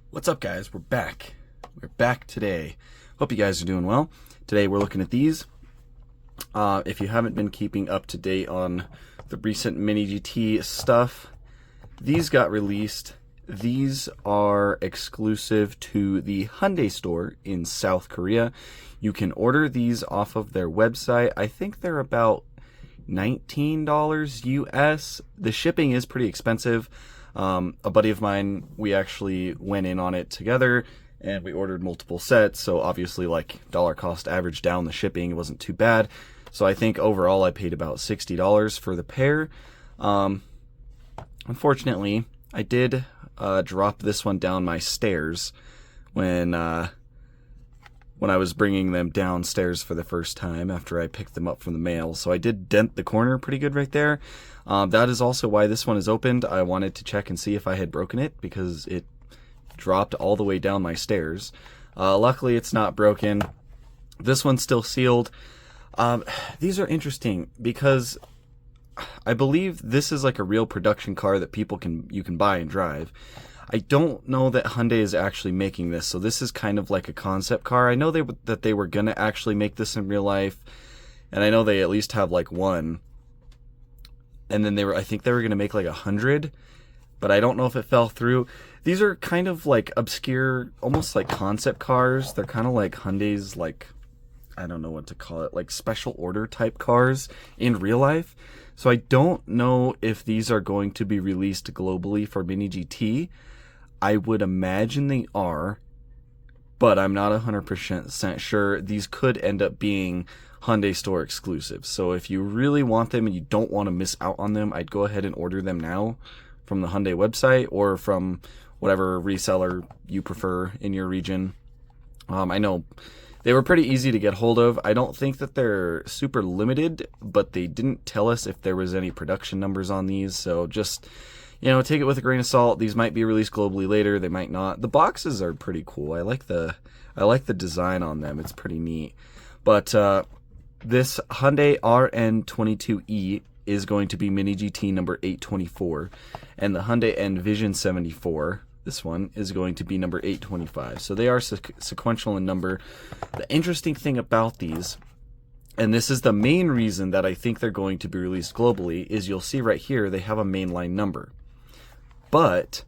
What's up, guys? We're back. We're back today. Hope you guys are doing well. Today we're looking at these. If you haven't been keeping up to date on the recent Mini GT stuff, these got released. These are exclusive to the Hyundai store in South Korea. You can order these off of their website. I think they're about $19 US. The shipping is pretty expensive. A buddy of mine, we actually went in on it together and we ordered multiple sets. So obviously, like, dollar cost average down the shipping, it wasn't too bad. So I think overall I paid about $60 for the pair. Unfortunately, I did drop this one down my stairs when I was bringing them downstairs for the first time after I picked them up from the mail. So I did dent the corner pretty good right there. That is also why this one is opened. I wanted to check and see if I had broken it because it dropped all the way down my stairs. Luckily, it's not broken. This one's still sealed. These are interesting because I believe this is like a real production car that you can buy and drive. I don't know that Hyundai is actually making this, so this is kind of like a concept car. I know that they were gonna actually make this in real life, and I know they at least have like one. And then I think they were gonna make like 100, but I don't know if it fell through. These are kind of like obscure, almost like concept cars. They're kind of like Hyundai's, like, I don't know what to call it, like special order type cars in real life. So I don't know if these are going to be released globally for Mini GT. I would imagine they are, but I'm not 100% sure. These could end up being Hyundai store exclusives. So if you really want them and you don't want to miss out on them, I'd go ahead and order them now from the Hyundai website or from whatever reseller you prefer in your region. I know they were pretty easy to get hold of. I don't think that they're super limited, but they didn't tell us if there was any production numbers on these. So just, take it with a grain of salt. These might be released globally later. They might not. The boxes are pretty cool. I like the design on them. It's pretty neat. But this Hyundai RN22e is going to be Mini GT number 824, and the Hyundai Envision 74, this one, is going to be number 825. So they are sequential in number. The interesting thing about these, and this is the main reason that I think they're going to be released globally, is you'll see right here they have a mainline number. But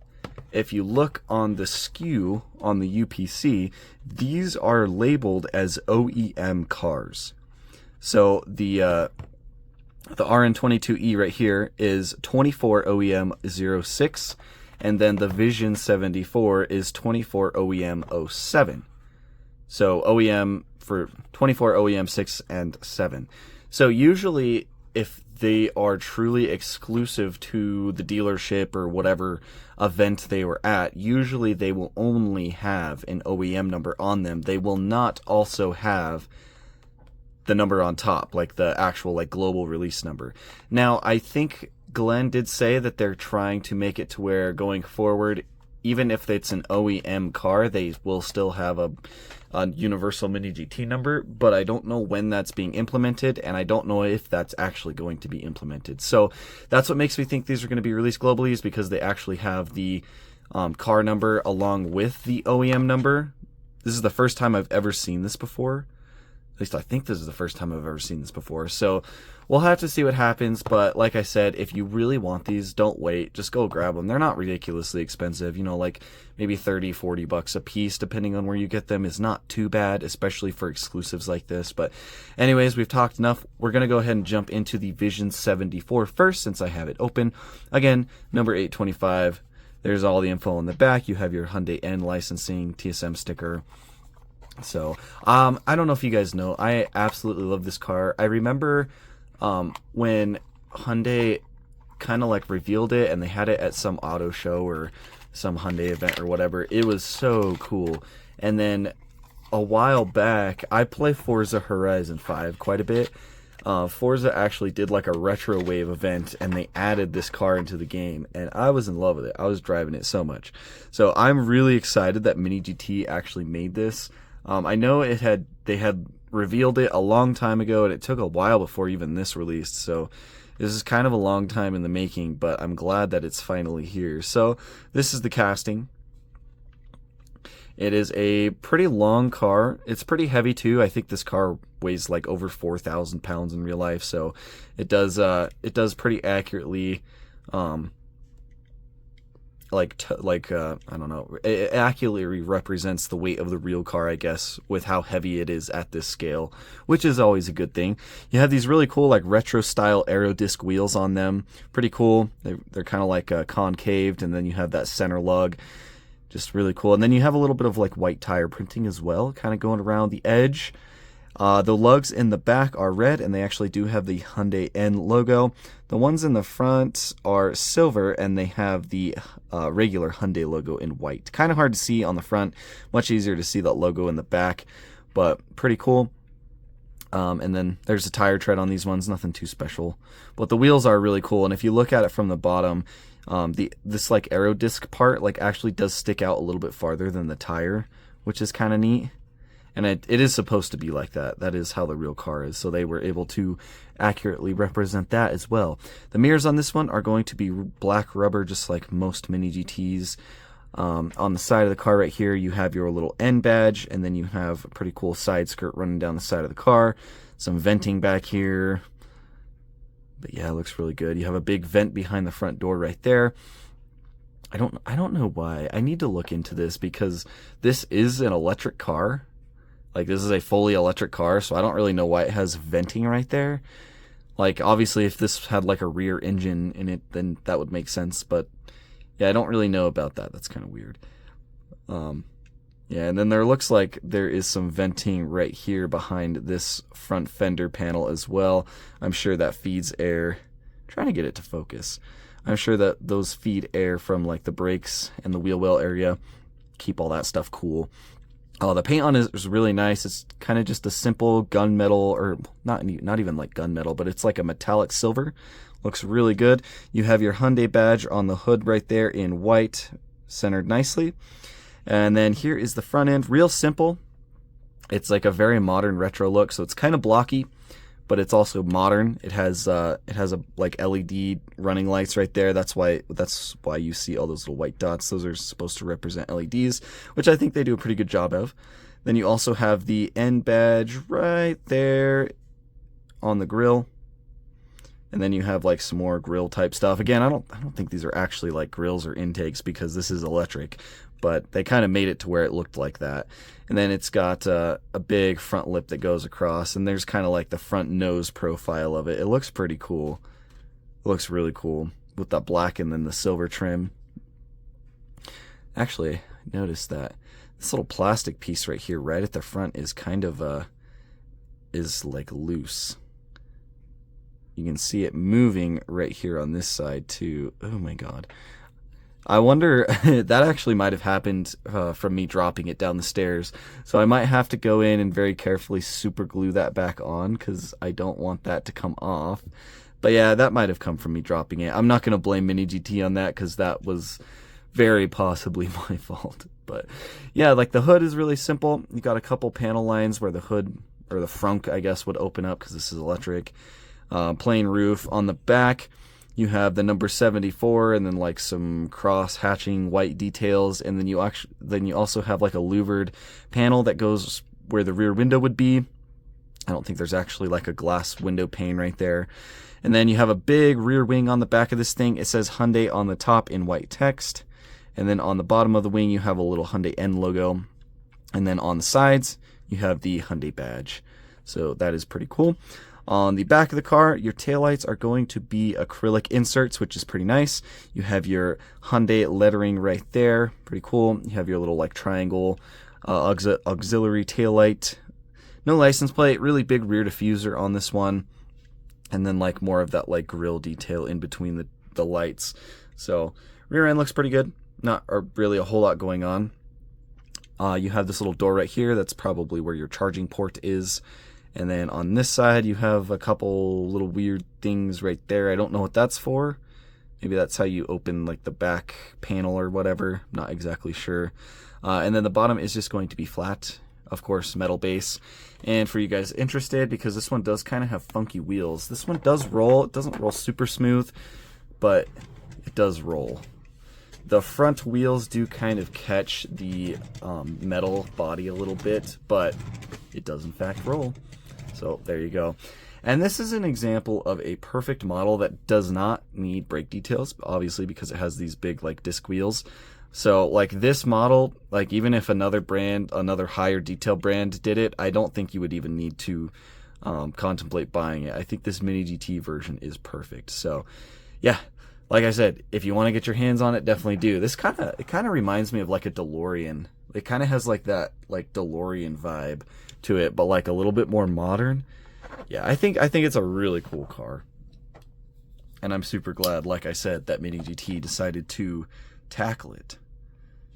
if you look on the SKU on the UPC, these are labeled as OEM cars. So the RN22e right here is 24 OEM 06, and then the Vision 74 is 24 OEM 07. So OEM for 24 OEM 6 and 7. So usually if they are truly exclusive to the dealership or whatever event they were at, usually they will only have an OEM number on them. They will not also have the number on top, like the actual like global release number. Now, I think Glenn did say that they're trying to make it to where going forward, even if it's an OEM car, they will still have a universal Mini GT number, but I don't know when that's being implemented, and I don't know if that's actually going to be implemented. So that's what makes me think these are going to be released globally, is because they actually have the car number along with the OEM number. This is the first time I've ever seen this before. At least I think this is the first time I've ever seen this before. So we'll have to see what happens. But like I said, if you really want these, don't wait. Just go grab them. They're not ridiculously expensive. Like maybe 30, 40 bucks a piece, depending on where you get them, is not too bad, especially for exclusives like this. But anyways, we've talked enough. We're going to go ahead and jump into the Vision 74 first, since I have it open. Again, number 825. There's all the info on the back. You have your Hyundai N licensing, TSM sticker. So, I don't know if you guys know, I absolutely love this car. I remember when Hyundai kind of like revealed it and they had it at some auto show or some Hyundai event or whatever. It was so cool. And then a while back, I play Forza Horizon 5 quite a bit. Forza actually did like a retro wave event and they added this car into the game, and I was in love with it. I was driving it so much. So I'm really excited that Mini GT actually made this. I know they had revealed it a long time ago, and it took a while before even this released. So this is kind of a long time in the making, but I'm glad that it's finally here. So this is the casting. It is a pretty long car. It's pretty heavy too. I think this car weighs like over 4,000 pounds in real life, so it does pretty accurately, I don't know, it accurately represents the weight of the real car, I guess, with how heavy it is at this scale, which is always a good thing. You have these really cool like retro style aero disc wheels on them. Pretty cool. They're kind of like concaved, and then you have that center lug. Just really cool. And then you have a little bit of like white tire printing as well, kind of going around the edge. The lugs in the back are red, and they actually do have the Hyundai N logo. The ones in the front are silver, and they have the regular Hyundai logo in white. Kind of hard to see on the front, much easier to see that logo in the back, but pretty cool. And then there's a tire tread on these ones, nothing too special. But the wheels are really cool, and if you look at it from the bottom, this like aero disc part like actually does stick out a little bit farther than the tire, which is kind of neat. And it is supposed to be like that. That is how the real car is. So they were able to accurately represent that as well. The mirrors on this one are going to be black rubber, just like most Mini GTs. On the side of the car right here, you have your little N badge, and then you have a pretty cool side skirt running down the side of the car. Some venting back here. But yeah, it looks really good. You have a big vent behind the front door right there. I don't know why. I need to look into this because this is an electric car. Like, this is a fully electric car, so I don't really know why it has venting right there. Like, obviously, if this had, like, a rear engine in it, then that would make sense. But, yeah, I don't really know about that. That's kind of weird. Yeah, and then there looks like there is some venting right here behind this front fender panel as well. I'm sure that feeds air. I'm trying to get it to focus. I'm sure that those feed air from, like, the brakes and the wheel well area. Keep all that stuff cool. The paint on it is really nice. It's kind of just a simple gunmetal, or not even like gunmetal, but it's like a metallic silver. Looks really good. You have your Hyundai badge on the hood right there in white, centered nicely. And then here is the front end. Real simple. It's like a very modern retro look, so it's kind of blocky, but it's also modern. It has a like LED running lights right there. That's why you see all those little white dots. Those are supposed to represent LEDs, which I think they do a pretty good job of. Then you also have the N badge right there on the grill. And then you have like some more grill type stuff. Again, I don't think these are actually like grills or intakes because this is electric, but they kind of made it to where it looked like that. And then it's got a big front lip that goes across, and there's kind of like the front nose profile of it. It looks pretty cool. It looks really cool with that black and then the silver trim. Actually, I noticed that this little plastic piece right here, right at the front, is kind of is like loose. You can see it moving right here on this side too. Oh my god. I wonder, that actually might have happened from me dropping it down the stairs. So I might have to go in and very carefully super glue that back on because I don't want that to come off. But yeah, that might have come from me dropping it. I'm not going to blame Mini GT on that because that was very possibly my fault. But yeah, like the hood is really simple. You got a couple panel lines where the hood, or the frunk, I guess, would open up because this is electric. Plain roof. On the back, you have the number 74 and then like some cross hatching white details, and then you also have like a louvered panel that goes where the rear window would be. I don't think there's actually like a glass window pane right there. And then you have a big rear wing on the back of this thing. It says Hyundai on the top in white text. And then on the bottom of the wing, you have a little Hyundai N logo. And then on the sides, you have the Hyundai badge. So that is pretty cool. On the back of the car, your taillights are going to be acrylic inserts, which is pretty nice. You have your Hyundai lettering right there. Pretty cool. You have your little like triangle auxiliary taillight. No license plate. Really big rear diffuser on this one. And then like more of that like grill detail in between the lights. So rear end looks pretty good. Not really a whole lot going on. You have this little door right here. That's probably where your charging port is. And then on this side, you have a couple little weird things right there. I don't know what that's for. Maybe that's how you open like the back panel or whatever. I'm not exactly sure. And then the bottom is just going to be flat. Of course, metal base. And for you guys interested, because this one does kind of have funky wheels. This one does roll. It doesn't roll super smooth, but it does roll. The front wheels do kind of catch the metal body a little bit, but it does in fact roll. So there you go. And this is an example of a perfect model that does not need brake details, obviously, because it has these big like disc wheels. So like this model, like even if another brand, another higher detail brand did it, I don't think you would even need to contemplate buying it. I think this Mini GT version is perfect. So yeah, like I said, if you want to get your hands on it, definitely do. This kind of reminds me of like a DeLorean. It kind of has like that like DeLorean vibe to it, but like a little bit more modern. Yeah, I think it's a really cool car. And I'm super glad, like I said, that Mini GT decided to tackle it.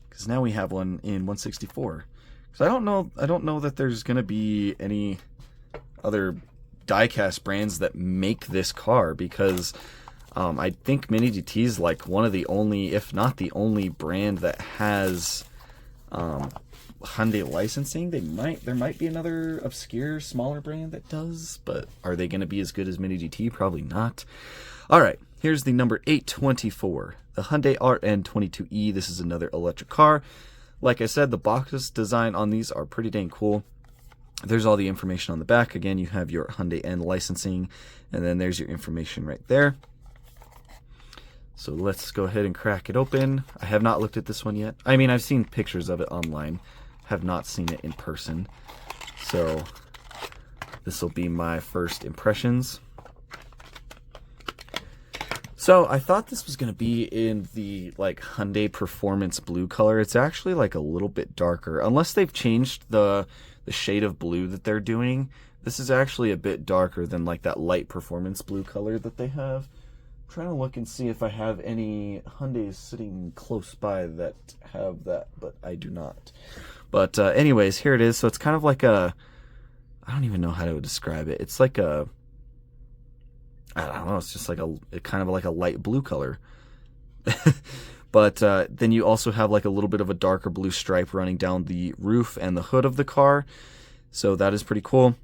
Because now we have one in 164. Because I don't know that there's gonna be any other diecast brands that make this car, because I think Mini GT is like one of the only, if not the only brand that has Hyundai licensing. There might be another obscure smaller brand that does, but are they going to be as good as Mini GT? Probably not. All right, here's the number 824, the Hyundai RN22e. This is another electric car. Like I said, the box design on these are pretty dang cool. There's all the information on the back. Again, you have your Hyundai N licensing, and then there's your information right there. So let's go ahead and crack it open. I have not looked at this one yet. I mean, I've seen pictures of it online, have not seen it in person. So this will be my first impressions. So I thought this was going to be in the like Hyundai Performance blue color. It's actually like a little bit darker, unless they've changed the shade of blue that they're doing. This is actually a bit darker than like that light Performance blue color that they have. I'm trying to look and see if I have any Hyundais sitting close by that have that, but I do not. But anyways, here it is. So it's kind of like a, I don't even know how to describe it. It's like a, I don't know, it's just like kind of like a light blue color. But then you also have like a little bit of a darker blue stripe running down the roof and the hood of the car. So that is pretty cool.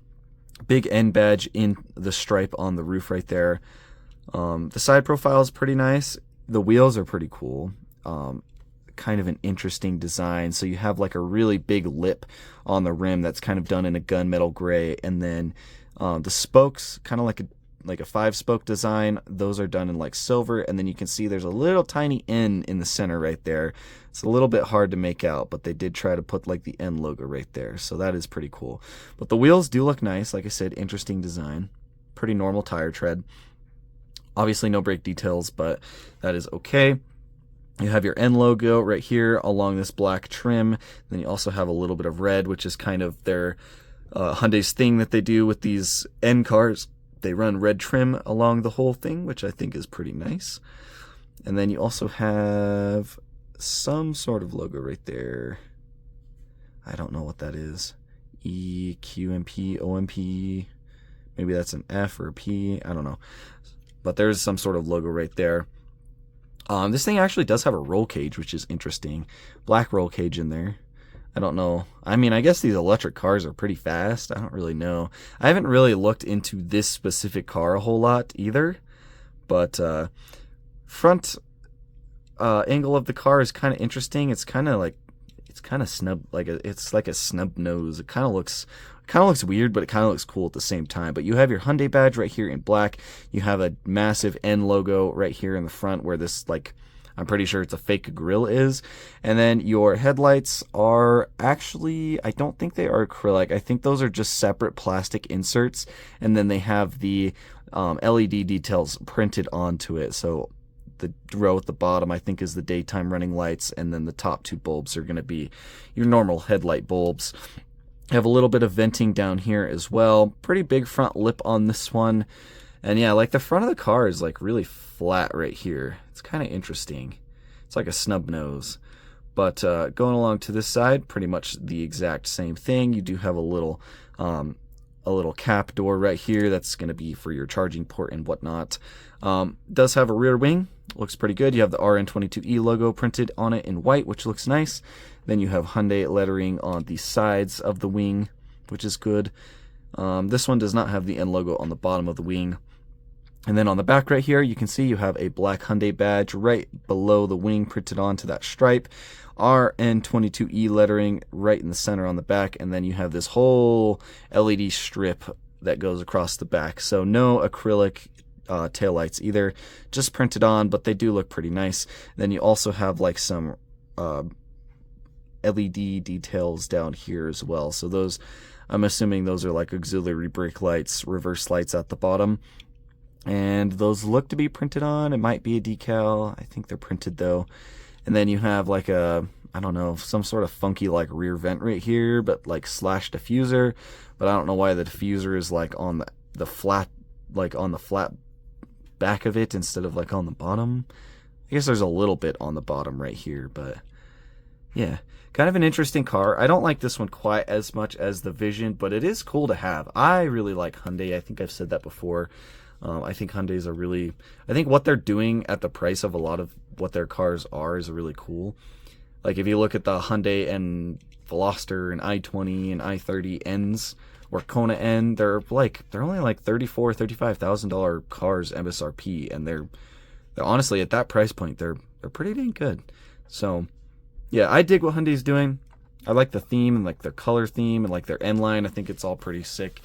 Big N badge in the stripe on the roof right there. The side profile is pretty nice. The wheels are pretty cool. Kind of an interesting design. So you have like a really big lip on the rim that's kind of done in a gunmetal gray, and then the spokes, kind of like a 5-spoke design. Those are done in like silver, and then you can see there's a little tiny N in the center right there. It's a little bit hard to make out, but they did try to put like the N logo right there, so that is pretty cool. But the wheels do look nice. Like I said, interesting design. Pretty normal tire tread. Obviously no brake details, but that is okay. You have your N logo right here along this black trim. Then you also have a little bit of red, which is kind of their Hyundai's thing that they do with these N cars. They run red trim along the whole thing, which I think is pretty nice. And then you also have some sort of logo right there. I don't know what that is. E, Q, M, P, O, M, P. Maybe that's an F or a P. I don't know. But there's some sort of logo right there. This thing actually does have a roll cage, which is interesting. Black roll cage in there. I don't know. I mean, I guess these electric cars are pretty fast. I don't really know. I haven't really looked into this specific car a whole lot either. But front angle of the car is kind of interesting. It's kind of snub, it's like a snub nose. It kind of looks weird, but it kind of looks cool at the same time. But you have your Hyundai badge right here in black. You have a massive N logo right here in the front where this, like, I'm pretty sure it's a fake grill is. And then your headlights are actually, I don't think they are acrylic. I think those are just separate plastic inserts. And then they have the LED details printed onto it. So the row at the bottom, I think, is the daytime running lights. And then the top 2 bulbs are going to be your normal headlight bulbs. You have a little bit of venting down here as well. Pretty big front lip on this one. And yeah, like the front of the car is like really flat right here. It's kind of interesting. It's like a snub nose. But going along to this side, pretty much the exact same thing. You do have a little cap door right here that's going to be for your charging port and whatnot. Does have a rear wing. Looks pretty good. You have the RN22e logo printed on it in white, which looks nice. Then you have Hyundai lettering on the sides of the wing, which is good. This one does not have the N logo on the bottom of the wing. And then on the back right here, you can see you have a black Hyundai badge right below the wing printed onto that stripe. RN22e lettering right in the center on the back. And then you have this whole LED strip that goes across the back. So no acrylic taillights either, just printed on, but they do look pretty nice. Then you also have like some LED details down here as well. So those, I'm assuming those are like auxiliary brake lights, reverse lights at the bottom. And those look to be printed on. It might be a decal. I think they're printed though. And then you have like a, I don't know, some sort of funky like rear vent right here, but like slash diffuser. But I don't know why the diffuser is like on the flat, like on the flat back of it instead of like on the bottom. I guess there's a little bit on the bottom right here, but yeah, kind of an interesting car. I don't like this one quite as much as the Vision, but it is cool to have. I really like Hyundai. I think I've said that before. I think Hyundais are really, I think what they're doing at the price of a lot of what their cars are is really cool. Like if you look at the Hyundai and Veloster and i20 and i30 Ns or Kona N, they're only like $34,000-$35,000 cars MSRP, and they're honestly at that price point they're pretty dang good. So yeah, I dig what Hyundai's doing. I like the theme and like their color theme and like their N line. I think it's all pretty sick.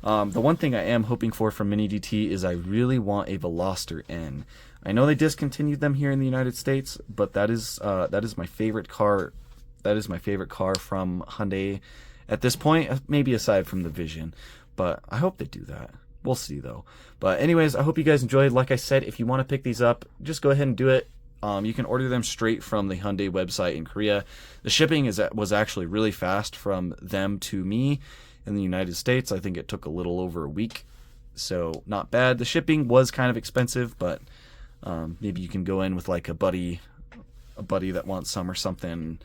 The one thing I am hoping for from Mini DT is I really want a Veloster N. I know they discontinued them here in the United States, but that is my favorite car. That is my favorite car from Hyundai at this point, maybe aside from the Vision. But I hope they do that. We'll see though. But anyways, I hope you guys enjoyed. Like I said, if you want to pick these up, just go ahead and do it. You can order them straight from the Hyundai website in Korea. The shipping was actually really fast from them to me. In the United States, I think it took a little over a week, so not bad. The shipping was kind of expensive, but maybe you can go in with like a buddy that wants some or something,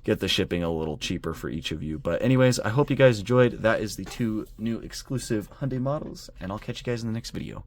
get the shipping a little cheaper for each of you. But anyways, I hope you guys enjoyed. That is the 2 new exclusive Hyundai models, and I'll catch you guys in the next video.